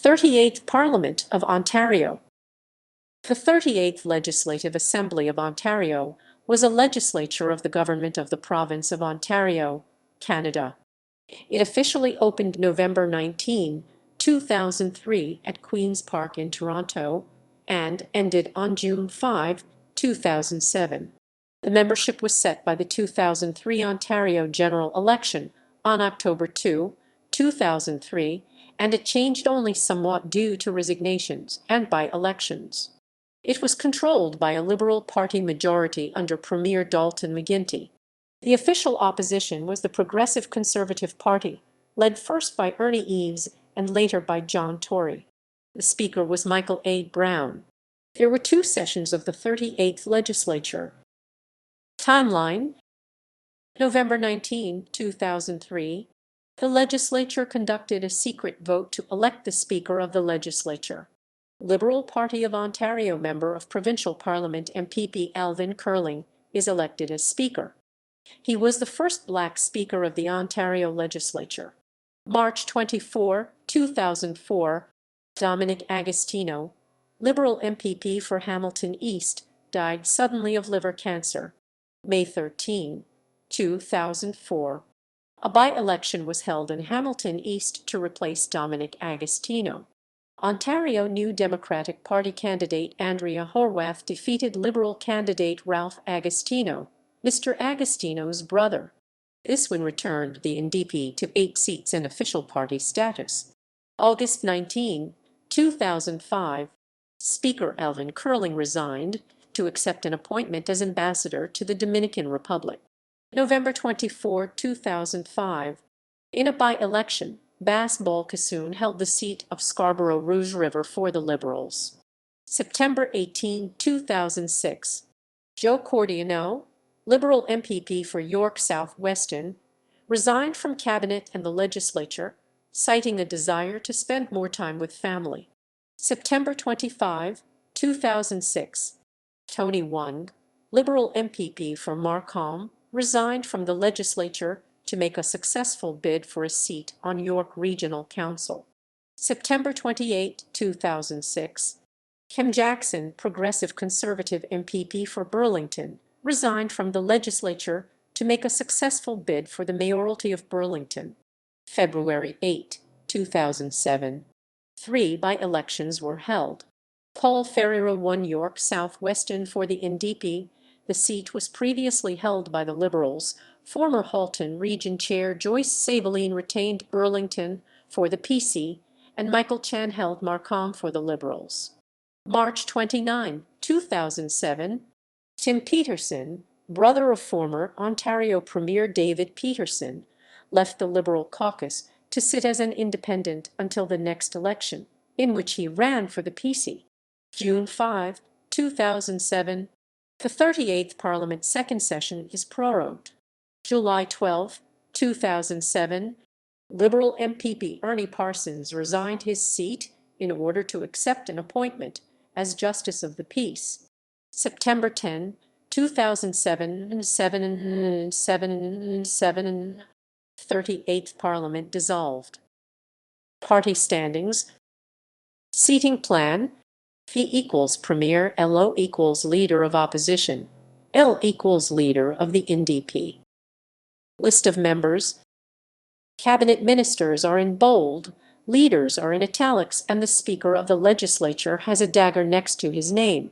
38th Parliament of Ontario. The 38th Legislative Assembly of Ontario was a legislature of the government of the province of Ontario, Canada. It officially opened November 19, 2003 at Queen's Park in Toronto and ended on June 5, 2007. The membership was set by the 2003 Ontario general election on October 2, 2003, and it changed only somewhat due to resignations and by-elections. It was controlled by a Liberal Party majority under Premier Dalton McGuinty. The official opposition was the Progressive Conservative Party, led first by Ernie Eves and later by John Tory. The Speaker was Michael A. Brown. There were 2 sessions of the 38th Legislature. Timeline: November 19, 2003. The Legislature conducted a secret vote to elect the Speaker of the Legislature. Liberal Party of Ontario member of Provincial Parliament MPP Alvin Curling is elected as Speaker. He was the first Black Speaker of the Ontario Legislature. March 24, 2004, Dominic Agostino, Liberal MPP for Hamilton East, died suddenly of liver cancer. May 13, 2004. A by-election was held in Hamilton East to replace Dominic Agostino. Ontario New Democratic Party candidate Andrea Horwath defeated Liberal candidate Ralph Agostino, Mr. Agostino's brother. This win returned the NDP to 8 seats and official party status. August 19, 2005. Speaker Alvin Curling resigned to accept an appointment as ambassador to the Dominican Republic. November 24, 2005. In a by-election, Bas Balkasoon held the seat of Scarborough Rouge River for the Liberals. September 18, 2006. Joe Cordiano, Liberal MPP for York South Weston, resigned from Cabinet and the Legislature, citing a desire to spend more time with family. September 25, 2006. Tony Wong, Liberal MPP for Markham, resigned from the Legislature to make a successful bid for a seat on York Regional Council. September 28, 2006. Kim Jackson, Progressive Conservative MPP for Burlington, resigned from the Legislature to make a successful bid for the mayoralty of Burlington. February 8, 2007. 3 by-elections were held. Paul Ferreira won York South Weston for the NDP. The seat was previously held by the Liberals. Former Halton Region Chair Joyce Saveline retained Burlington for the PC, and Michael Chan held Markham for the Liberals. March 29, 2007. Tim Peterson, brother of former Ontario Premier David Peterson, left the Liberal caucus to sit as an independent until the next election, in which he ran for the PC. June 5, 2007. The 38th Parliament second session is prorogued. July 12, 2007. Liberal MPP Ernie Parsons resigned his seat in order to accept an appointment as Justice of the Peace. September 10, 2007. 38th Parliament dissolved. Party standings. Seating plan. P equals Premier, LO equals Leader of Opposition, L equals Leader of the NDP. List of members. Cabinet ministers are in bold, leaders are in italics, and the Speaker of the Legislature has a dagger next to his name.